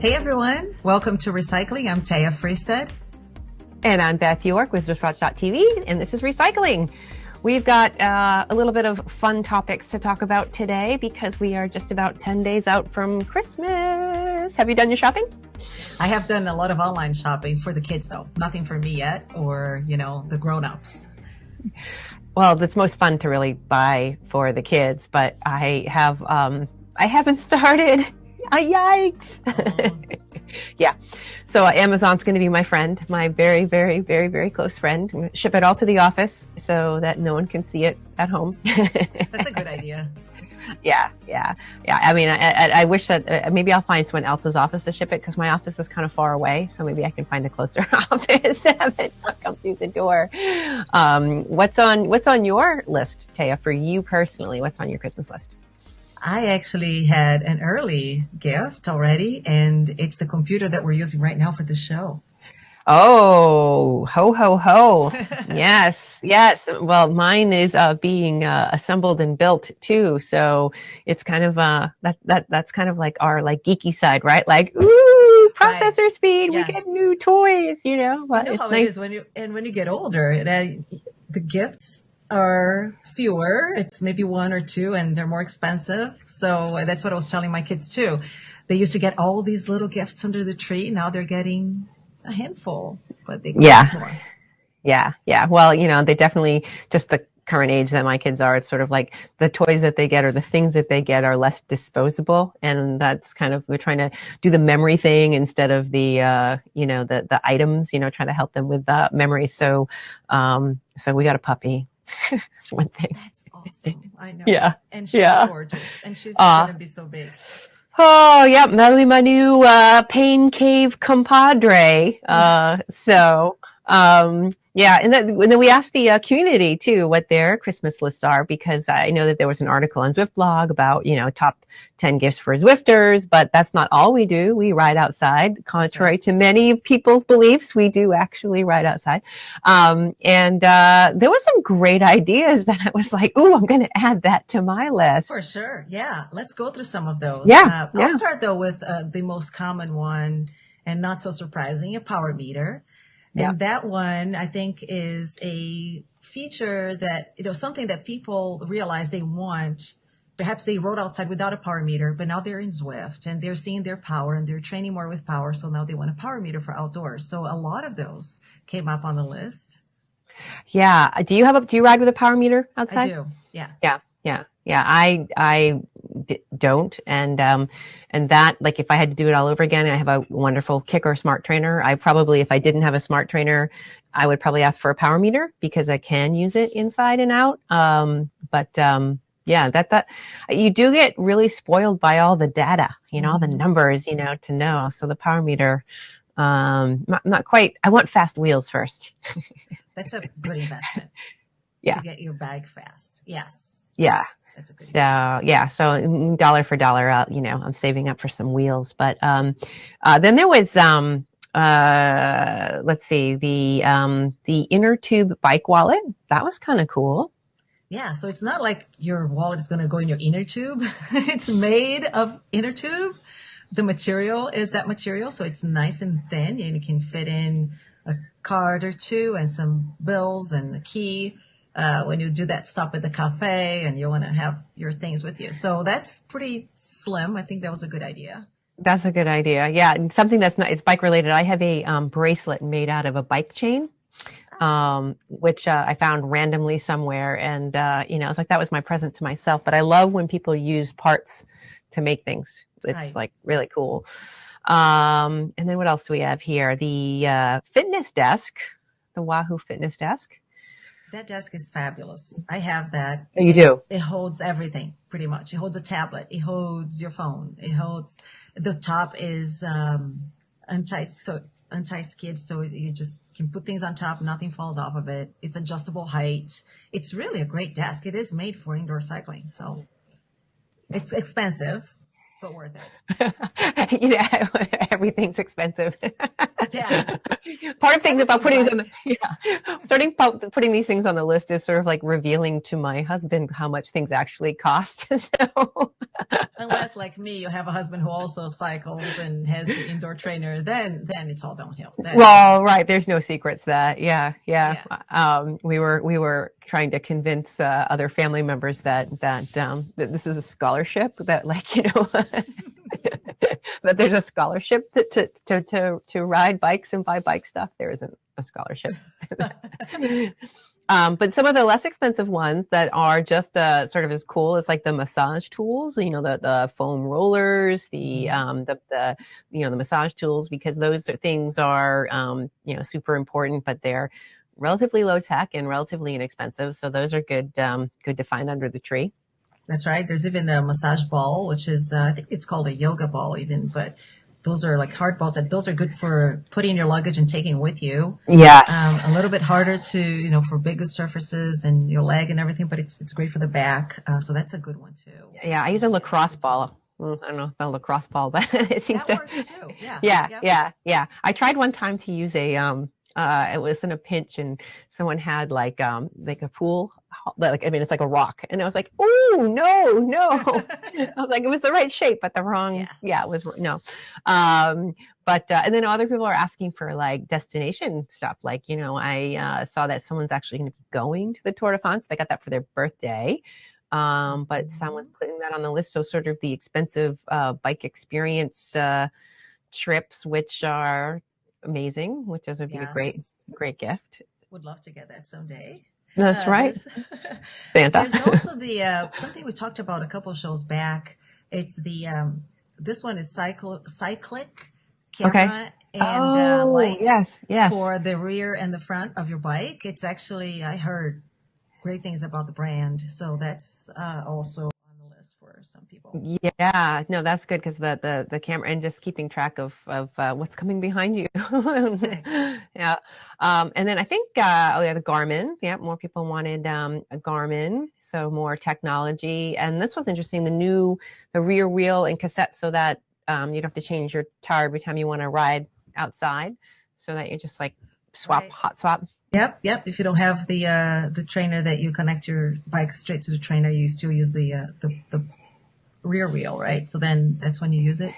Hey everyone, welcome to Recycling. I'm Theia Friestedt. And I'm Beth York with ZwiftWatch.tv, and this is Recycling. We've got a little bit of fun topics to talk about today because we are just about 10 days out from Christmas. Have you done your shopping? I have done a lot of online shopping for the kids though. Nothing for me yet or, the grown-ups. Well, it's most fun to really buy for the kids, but I haven't started. Yikes. Yeah. So Amazon's going to be my friend, my very, very, very, very close friend. I'm going to ship it all to the office so that no one can see it at home. That's a good idea. Yeah. I mean, I wish that maybe I'll find someone else's office to ship it because my office is kind of far away. So maybe I can find a closer office to have it not come through the door. What's on your list, Theia, for you personally? What's on your Christmas list? I actually had an early gift already, and it's the computer that we're using right now for the show. Oh, ho, ho, ho. Yes. Well, mine is being assembled and built too. So it's kind of that's kind of like our geeky side, right? Like, ooh, processor right. Speed. Yes. We get new toys, But you know it's how nice. It is when you get older, the gifts are fewer. It's maybe one or two, and they're more expensive. So that's what I was telling my kids too. They used to get all these little gifts under the tree. Now they're getting a handful, but they cost more. Yeah. Well, they definitely, just the current age that my kids are, it's sort of like the toys that they get or the things that they get are less disposable. And that's kind of, we're trying to do the memory thing instead of the, the items, trying to help them with memory. So we got a puppy. That's one thing. That's awesome. I know. Yeah. And she's gorgeous. And she's going to be so big. Oh, yep. That'll be my new pain cave compadre. Yeah. And then we asked the community too what their Christmas lists are, because I know that there was an article on Zwift blog about, top 10 gifts for Zwifters, but that's not all we do. We ride outside. Contrary to many people's beliefs, we do actually ride outside. And there were some great ideas that I was like, ooh, I'm going to add that to my list. For sure. Yeah. Let's go through some of those. I'll start though with the most common one, and not so surprising, a power meter. And that one, I think, is a feature that, something that people realize they want. Perhaps they rode outside without a power meter, but now they're in Zwift and they're seeing their power and they're training more with power. So now they want a power meter for outdoors. So a lot of those came up on the list. Yeah. Do you ride with a power meter outside? I do. Yeah. Yeah. I don't. And that, if I had to do it all over again, I have a wonderful Kicker smart trainer. If I didn't have a smart trainer, I would probably ask for a power meter because I can use it inside and out. Yeah, that you do get really spoiled by all the data, all the numbers, to know. So the power meter, not quite. I want fast wheels first. That's a good investment. Yeah. To get your bag fast. Yes. Yeah. That's a good investment. So dollar for dollar, I'm saving up for some wheels. But then there was let's see, the inner tube bike wallet. That was kind of cool. Yeah, so it's not like your wallet is going to go in your inner tube. It's made of inner tube. The material is that material, so it's nice and thin, and you can fit in a card or two and some bills and a key when you do that stop at the cafe and you want to have your things with you. So that's pretty slim. I think that was a good idea. That's a good idea. Yeah, and something that's not, it's bike related. I have a bracelet made out of a bike chain. Which I found randomly somewhere. And, it's like that was my present to myself. But I love when people use parts to make things. It's really cool. And then what else do we have here? The fitness desk, the Wahoo fitness desk. That desk is fabulous. I have that. Oh, you do? It holds everything, pretty much. It holds a tablet. It holds your phone. It holds, the top is anti-skid, so you just can put things on top, nothing falls off of it. It's adjustable height. It's really a great desk. It is made for indoor cycling, so it's expensive. but worth it. Yeah, everything's expensive. Yeah. Part of things about putting Everything's them, putting these things on the list is sort of like revealing to my husband how much things actually cost. So, unless like me, you have a husband who also cycles and has the indoor trainer, then it's all downhill. well, right. There's no secrets that, yeah. Yeah. We were trying to convince other family members that this is a scholarship, that like, that there's a scholarship to ride bikes and buy bike stuff. There isn't a scholarship. But some of the less expensive ones that are just sort of as cool as like the massage tools, the foam rollers, the massage tools, because those things are super important, but they're relatively low tech and relatively inexpensive. So those are good to find under the tree. That's right. There's even a massage ball, which is, I think it's called a yoga ball even, but those are like hard balls, and those are good for putting in your luggage and taking with you. Yes. A little bit harder to, for bigger surfaces and your leg and everything, but it's great for the back. So that's a good one too. Yeah. I use a lacrosse ball. I don't know about a lacrosse ball, but it seems that works too. Yeah. I tried one time to use it was in a pinch, and someone had like a pool, it's like a rock, and I was like, oh no. I was like, it was the right shape but the wrong. It was no. But and then other people are asking for like destination stuff, like I saw that someone's actually going to be going to the Tour de France. They got that for their birthday. But someone's putting that on the list. So sort of the expensive bike experience trips, which are amazing, which would be a great gift. Would love to get that someday. That's right. Santa. There's also the something we talked about a couple of shows back. It's the this one is cyclic camera and light yes. for the rear and the front of your bike. It's actually, I heard great things about the brand, so that's also on the list for some people. Yeah, no, that's good, because the camera and just keeping track of what's coming behind you. Yeah. And then I think the Garmin. Yeah, more people wanted a Garmin, so more technology. And this was interesting, the rear wheel and cassette, so that you don't have to change your tire every time you want to ride outside, so that you just like hot swap. Yep. If you don't have the trainer that you connect your bike straight to the trainer, you still use the rear wheel, right? So then that's when you use it.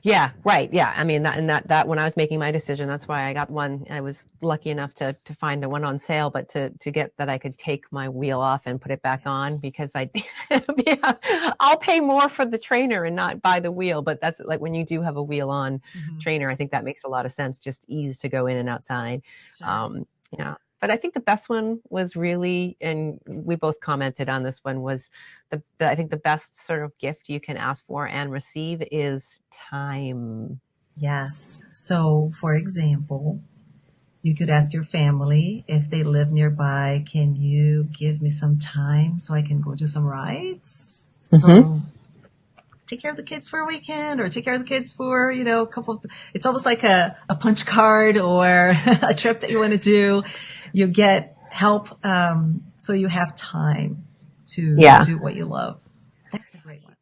Yeah, right. Yeah. I mean, that when I was making my decision, that's why I got one. I was lucky enough to find one on sale, but to get that I could take my wheel off and put it back on, because I'll pay more for the trainer and not buy the wheel. But that's like when you do have a wheel on trainer, I think that makes a lot of sense. Just ease to go in and outside. Sure. Yeah. But I think the best one was really, and we both commented on this one, was I think the best sort of gift you can ask for and receive is time. Yes. So, for example, you could ask your family, if they live nearby, can you give me some time so I can go do some rides? So take care of the kids for a weekend, or take care of the kids for, a couple of, it's almost like a punch card or a trip that you want to do. You get help, so you have time to do what you love. That's a great one.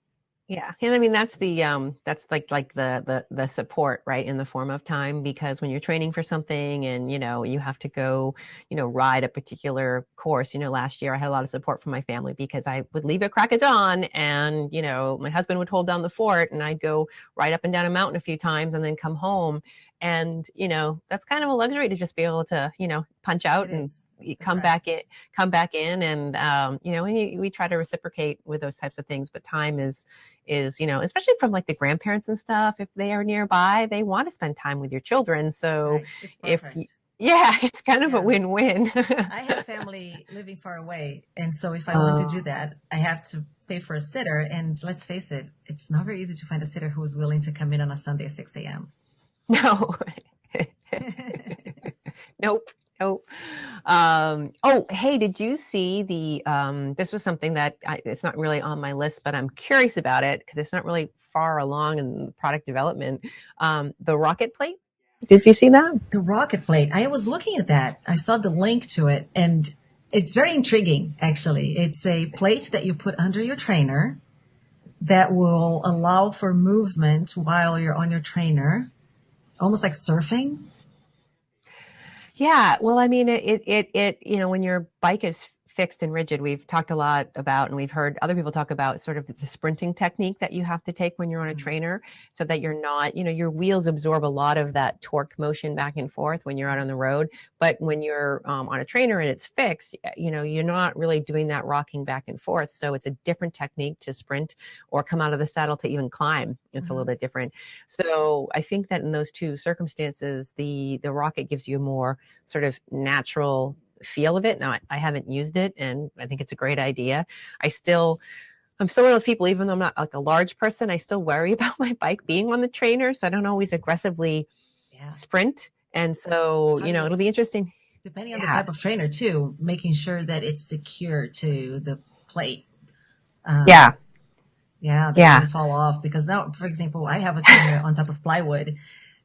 Yeah. And I mean, that's like the support, right, in the form of time, because when you're training for something and, you have to go, ride a particular course, last year I had a lot of support from my family, because I would leave at crack of dawn and, my husband would hold down the fort, and I'd go ride up and down a mountain a few times and then come home. And, that's kind of a luxury to just be able to, punch out and come back in. And, we try to reciprocate with those types of things. But time is, especially from like the grandparents and stuff, if they are nearby, they want to spend time with your children. So it's kind of a win-win. I have family living far away. And so if I want to do that, I have to pay for a sitter. And let's face it, it's not very easy to find a sitter who is willing to come in on a Sunday at 6 a.m. No. Nope. Hey, did you see this was something that it's not really on my list, but I'm curious about it because it's not really far along in the product development. The rocket plate. Did you see that? The rocket plate. I was looking at that. I saw the link to it, and it's very intriguing, actually. It's a plate that you put under your trainer, that will allow for movement while you're on your trainer, almost like surfing. Yeah, well, I mean, when your bike is fixed and rigid, we've talked a lot about, and we've heard other people talk about sort of the sprinting technique that you have to take when you're on a trainer, so that you're not, your wheels absorb a lot of that torque motion back and forth when you're out on the road. But when you're on a trainer and it's fixed, you're not really doing that rocking back and forth. So it's a different technique to sprint or come out of the saddle to even climb. It's a little bit different. So I think that in those two circumstances, the rocket gives you a more sort of natural feel of it. Now, I haven't used it, and I think it's a great idea. I'm still one of those people, even though I'm not like a large person, I still worry about my bike being on the trainer. So I don't always aggressively sprint. And so, it'll be interesting. Depending on the type of trainer too, making sure that it's secure to the plate. That won't fall off, because now, for example, I have a trainer on top of plywood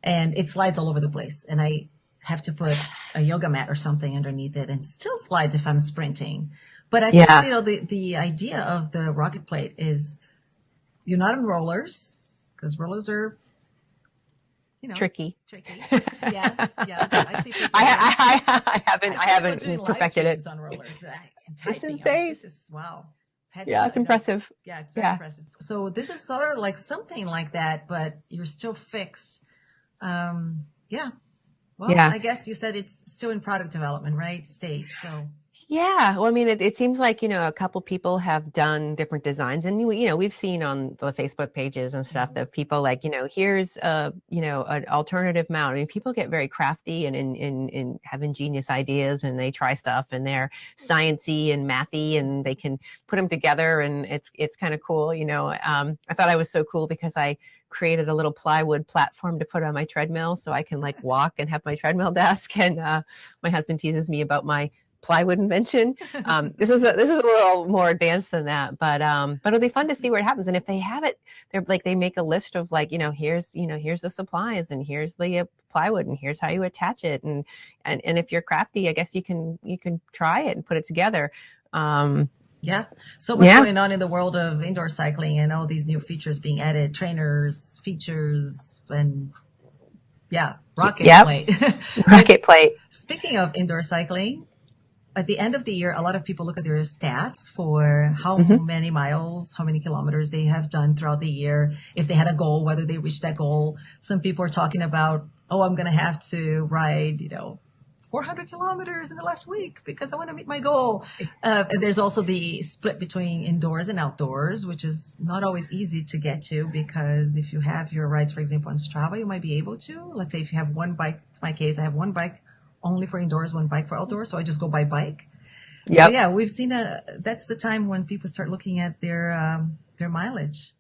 and it slides all over the place, and I have to put a yoga mat or something underneath it, and it still slides if I'm sprinting. But I think, the idea of the rocket plate is you're not on rollers, because rollers are, tricky. Yes. I see people. I haven't perfected it on rollers. It's insane. This is wow. It's impressive. Yeah, it's very impressive. So this is sort of like something like that, but you're still fixed. Well, I guess you said it's still in product development, right? Stage. So. Yeah. Well, I mean, it seems like, a couple people have done different designs, and, we've seen on the Facebook pages and stuff that people like, here's an alternative mount. I mean, people get very crafty and have ingenious ideas, and they try stuff, and they're sciencey and mathy, and they can put them together, and it's kind of cool. I thought I was so cool because I created a little plywood platform to put on my treadmill so I can like walk and have my treadmill desk. And my husband teases me about my plywood invention. This is a little more advanced than that, but it'll be fun to see where it happens. And if they have it, they make a list of like, here's the supplies, and here's the plywood, and here's how you attach it. And if you're crafty, I guess you can try it and put it together. So much going on in the world of indoor cycling, and all these new features being added, trainers, features, and rocket plate. Rocket plate. Speaking of indoor cycling, at the end of the year, a lot of people look at their stats for how many miles, how many kilometers they have done throughout the year. If they had a goal, whether they reached that goal. Some people are talking about, I'm going to have to ride, 400 kilometers in the last week because I want to meet my goal. And there's also the split between indoors and outdoors, which is not always easy to get to, because if you have your rides, for example, on Strava, you might be able to. Let's say if you have one bike, it's my case, I have one bike only for indoors, one bike for outdoors. So I just go by bike. Yeah. So we've seen that's the time when people start looking at their mileage.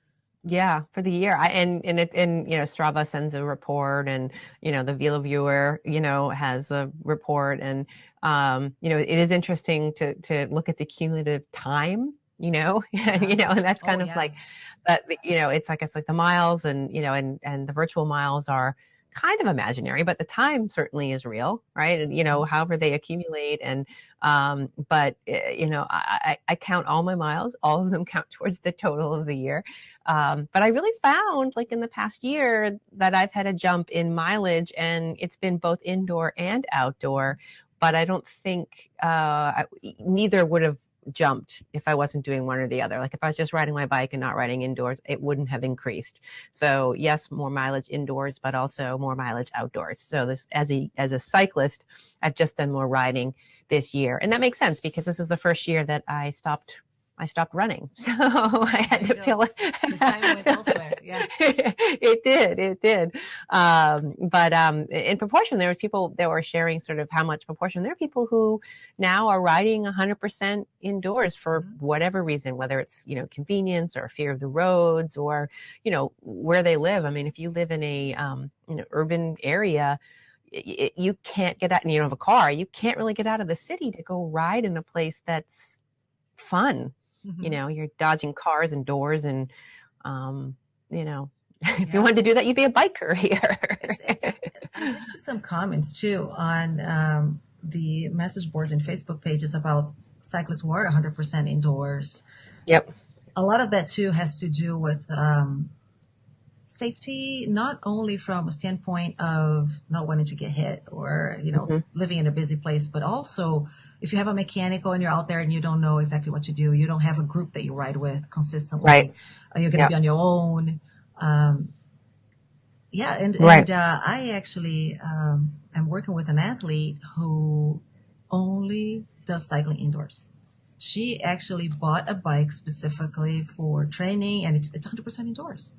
Yeah, for the year. Strava sends a report, and, the Velo Viewer, has a report, and, it is interesting to look at the cumulative time, and that's kind of like that, it's like, the miles and, and the virtual miles are kind of imaginary, but the time certainly is real, right? And, however they accumulate. And, I count all my miles, all of them count towards the total of the year. But I really found, like, in the past year, that I've had a jump in mileage, and it's been both indoor and outdoor, but I don't think, neither would have jumped if I wasn't doing one or the other. Like if I was just riding my bike and not riding indoors, it wouldn't have increased. So yes, more mileage indoors, but also more mileage outdoors. So this, as a cyclist, I've just done more riding this year. And that makes sense because this is the first year that I stopped running. So I had to feel like the time went elsewhere. Yeah. It did. But in proportion, there was people that were sharing sort of how much proportion. There are people who now are riding 100% indoors for whatever reason, whether it's, convenience or fear of the roads or, where they live. I mean, if you live in a, urban area, you can't get out and you don't have a car, you can't really get out of the city to go ride in a place that's fun. You're dodging cars and doors and, if you wanted to do that, you'd be a biker here. I did see some comments too on the message boards and Facebook pages about cyclists who are 100% indoors. Yep. a lot of that too has to do with safety, not only from a standpoint of not wanting to get hit or, living in a busy place, but also if you have a mechanical and you're out there and you don't know exactly what to do, you don't have a group that you ride with consistently, Right. You're going to be on your own. And I actually am working with an athlete who only does cycling indoors. She actually bought a bike specifically for training, and it's 100% indoors.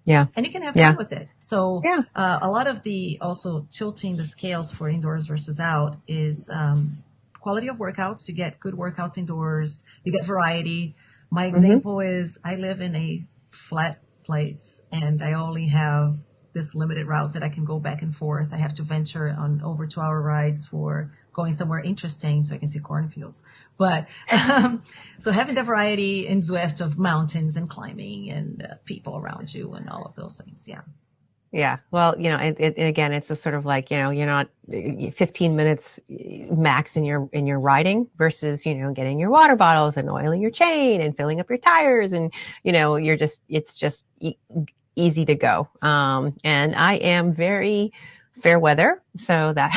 Yeah. And you can have fun with it. So a lot of the also tilting the scales for indoors versus out is quality of workouts. You get good workouts indoors. You get variety. My example is I live in a flat place and I only have this limited route that I can go back and forth. I have to venture on over 2-hour rides for going somewhere interesting so I can see cornfields. But so having the variety in Zwift of mountains and climbing and people around you and all of those things. Yeah. Yeah. Well, again, it's just sort of like, you're not 15 minutes max in your riding versus, getting your water bottles and oiling your chain and filling up your tires. And, it's just easy to go. And I am very fair weather. So that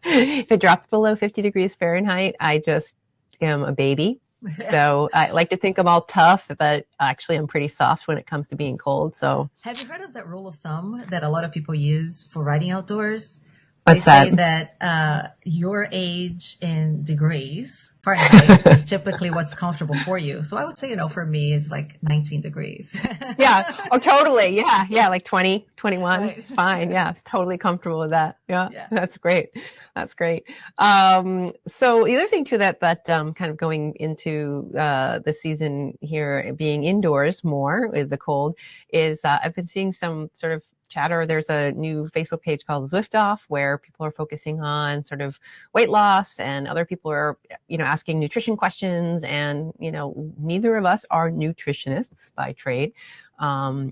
if it drops below 50 degrees Fahrenheit, I just am a baby. So I like to think I'm all tough, but actually I'm pretty soft when it comes to being cold. So have you heard of that rule of thumb that a lot of people use for riding outdoors? What's they say that your age in degrees Fahrenheit is typically what's comfortable for you. So I would say, for me, it's like 19 degrees. Yeah. Oh, totally. Yeah. Yeah. Like 20, 21. Right. It's fine. Yeah. It's totally comfortable with that. Yeah. That's great. That's great. So the other thing too, that kind of going into the season here being indoors more with the cold is I've been seeing some sort of chatter. There's a new Facebook page called Zwift Off where people are focusing on sort of weight loss, and other people are, asking nutrition questions. And, neither of us are nutritionists by trade.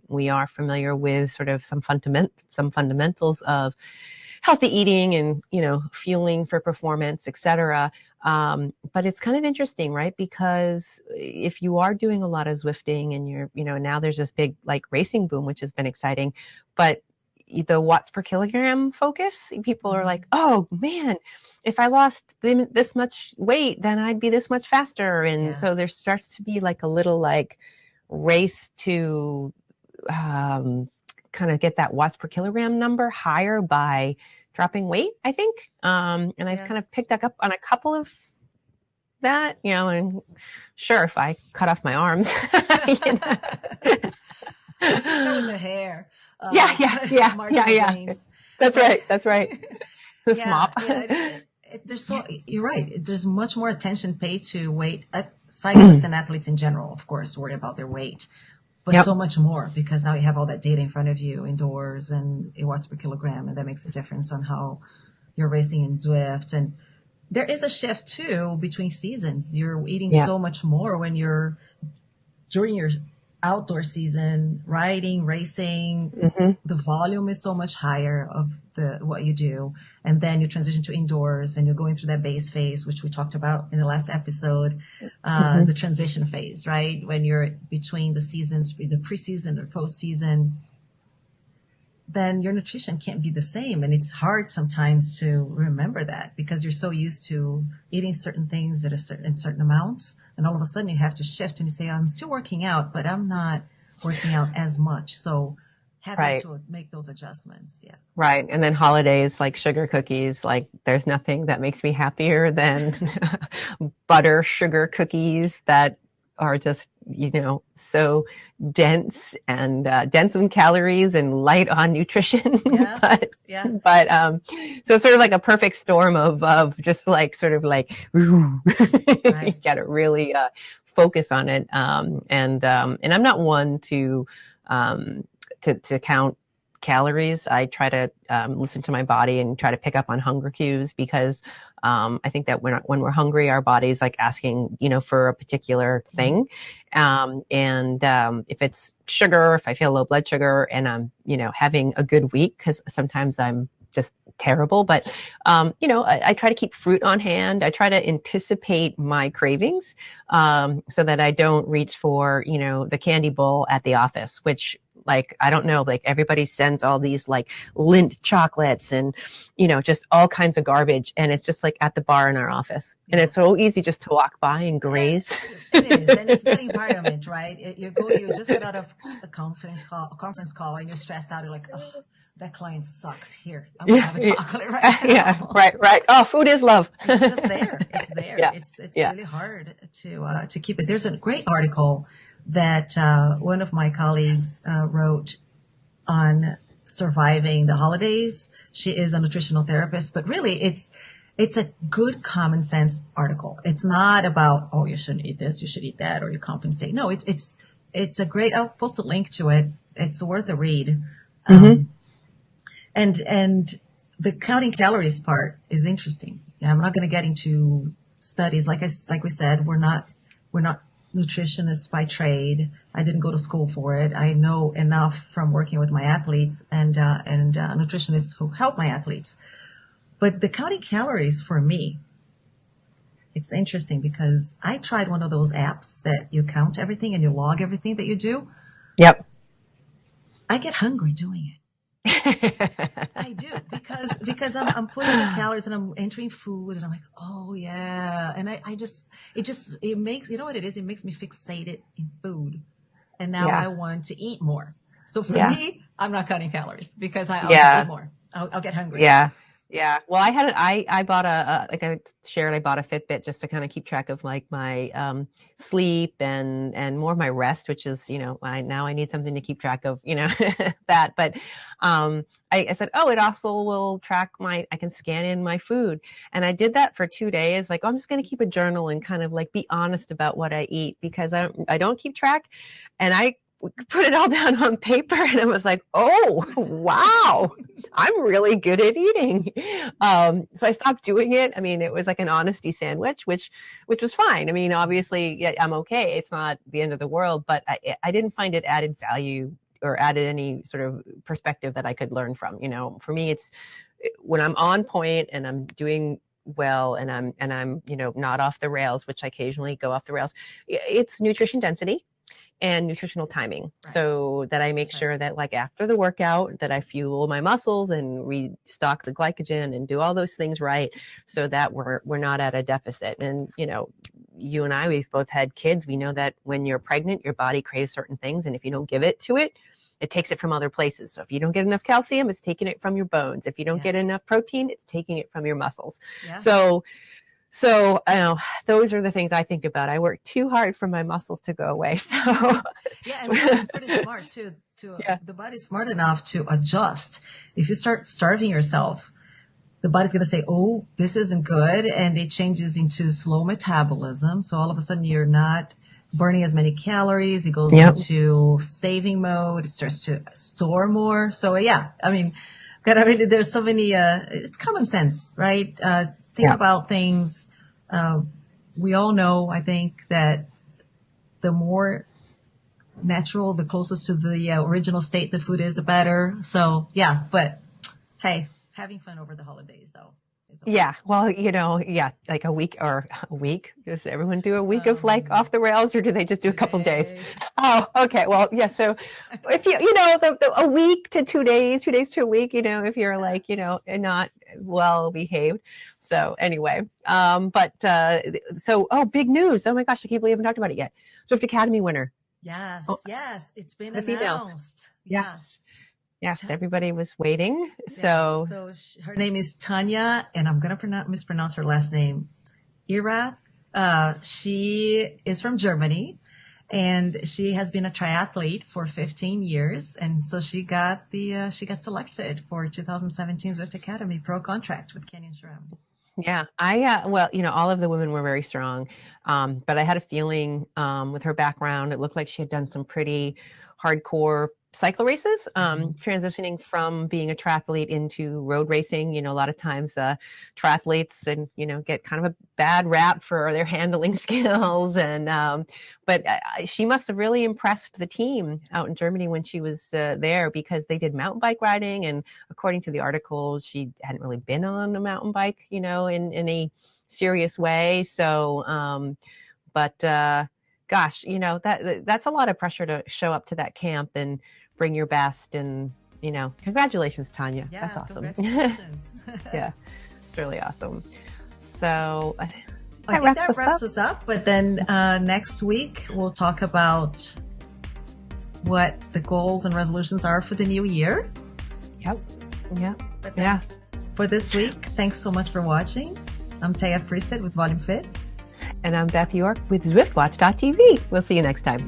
We are familiar with sort of some fundamentals of healthy eating and, fueling for performance, etc. But it's kind of interesting, right? Because if you are doing a lot of Zwifting and you're, now there's this big like racing boom, which has been exciting, but the watts per kilogram focus, people are like, oh man, if I lost this much weight, then I'd be this much faster. And so there starts to be like a little like race to kind of get that watts per kilogram number higher by dropping weight, I think. And I've kind of picked up on a couple of that, and sure, if I cut off my arms, So with the hair. Yeah. That's right. This mop. You're right. There's much more attention paid to weight. Cyclists and athletes in general, of course, worry about their weight, but so much more because now you have all that data in front of you indoors and watts per kilogram, and that makes a difference on how you're racing in Zwift. And there is a shift too between seasons. You're eating so much more when you're during your outdoor season, riding, racing, the volume is so much higher of what you do. And then you transition to indoors and you're going through that base phase, which we talked about in the last episode, the transition phase, right? When you're between the seasons, the preseason or postseason, then your nutrition can't be the same. And it's hard sometimes to remember that because you're so used to eating certain things in certain amounts. And all of a sudden you have to shift and you say, I'm still working out, but I'm not working out as much. So having to make those adjustments. Yeah. Right. And then holidays like sugar cookies, like there's nothing that makes me happier than butter sugar cookies that are just, so dense and dense in calories and light on nutrition. But so it's sort of like a perfect storm of just like sort of like you gotta really focus on it. And I'm not one to count calories. I try to listen to my body and try to pick up on hunger cues because I think that when we're hungry, our body's like asking, for a particular thing. And if it's sugar, if I feel low blood sugar and I'm, having a good week, because sometimes I'm just terrible. But, I try to keep fruit on hand. I try to anticipate my cravings so that I don't reach for, the candy bowl at the office, which like, I don't know, like everybody sends all these like Lindt chocolates and, just all kinds of garbage. And it's just like at the bar in our office. And it's so easy just to walk by and graze. It is. And it's that environment, right? You just get out of a conference call and you're stressed out. You're like, oh, that client sucks. Here, I'm going to have a chocolate right now. Yeah, right. Oh, food is love. It's just there. It's there. Yeah. It's really hard to keep it. There's a great article that one of my colleagues wrote on surviving the holidays. She is a nutritional therapist, but really it's a good common sense article. It's not about, oh, you shouldn't eat this, you should eat that, or you compensate. No, it's a great, I'll post a link to it. It's worth a read. And the counting calories part is interesting. Yeah, I'm not going to get into studies. Like we said, we're not nutritionists by trade. I didn't go to school for it. I know enough from working with my athletes and nutritionists who help my athletes. But the counting calories for me, it's interesting because I tried one of those apps that you count everything and you log everything that you do. Yep. I get hungry doing it. I do because I'm putting the calories and I'm entering food and I'm like, oh yeah. And it makes, you know what it is? It makes me fixated in food. And now I want to eat more. So for me, I'm not cutting calories because I'll just eat more. I'll get hungry. Yeah. Yeah. Well, I bought like I shared, I bought a Fitbit just to kind of keep track of like my sleep and more of my rest, which is, I need something to keep track of, that. But I said, oh, it also will track I can scan in my food. And I did that for 2 days. Like, I'm just going to keep a journal and kind of like be honest about what I eat because I don't keep track. And I put it all down on paper and it was like, oh, wow, I'm really good at eating. So I stopped doing it. I mean, it was like an honesty sandwich, which was fine. I mean, obviously I'm okay. It's not the end of the world, but I didn't find it added value or added any sort of perspective that I could learn from. For me, it's when I'm on point and I'm doing well and I'm not off the rails, which I occasionally go off the rails. It's nutrition density and nutritional timing, right, so that I make sure that like after the workout that I fuel my muscles and restock the glycogen and do all those things right so that we're not at a deficit. And you and I, we've both had kids. We know that when you're pregnant, your body craves certain things, and if you don't give it to it, it takes it from other places. So if you don't get enough calcium, it's taking it from your bones. If you don't get enough protein, it's taking it from your muscles. So those are the things I think about. I work too hard for my muscles to go away. So and it's pretty smart too. The body's smart enough to adjust. If you start starving yourself, the body's going to say, "Oh, this isn't good," and it changes into slow metabolism. So all of a sudden, you're not burning as many calories. It goes into saving mode. It starts to store more. So there's so many. It's common sense, right? Think about things. We all know, I think, that the more natural, the closest to the original state the food is, the better. So, but hey, having fun over the holidays, though. Okay. Yeah. Well, like a week. Does everyone do a week of like off the rails, or do they just do a couple days? Oh, okay. Well, yeah. So if a week to 2 days, 2 days to a week, if you're like, not well behaved. So anyway, big news. Oh my gosh, I can't believe I haven't talked about it yet. Zwift Academy winner. Yes. It's been the announced. Females. Yes, everybody was waiting. Yes. So her name is Tanya, and I'm going to mispronounce her last name, Ira. She is from Germany, and she has been a triathlete for 15 years. And so she got selected for 2017 Zwift Academy Pro contract with Canyon SRAM. Yeah, all of the women were very strong, but I had a feeling with her background, it looked like she had done some pretty hardcore cycle races, transitioning from being a triathlete into road racing. You know, a lot of times triathletes and, you know, get kind of a bad rap for their handling skills. And but she must have really impressed the team out in Germany when she was there, because they did mountain bike riding. And according to the articles, she hadn't really been on a mountain bike, you know, in a serious way. So, gosh, you know, that's a lot of pressure to show up to that camp and bring your best. And, you know, congratulations, Tanya. Yes, that's awesome. Congratulations. Yeah, it's really awesome. So I think that wraps us up. But then next week, we'll talk about what the goals and resolutions are for the new year. Yep. Yeah. Yeah. For this week, thanks so much for watching. I'm Theia Friestedt with Volume Fit. And I'm Beth York with ZwiftWatch.tv. We'll see you next time.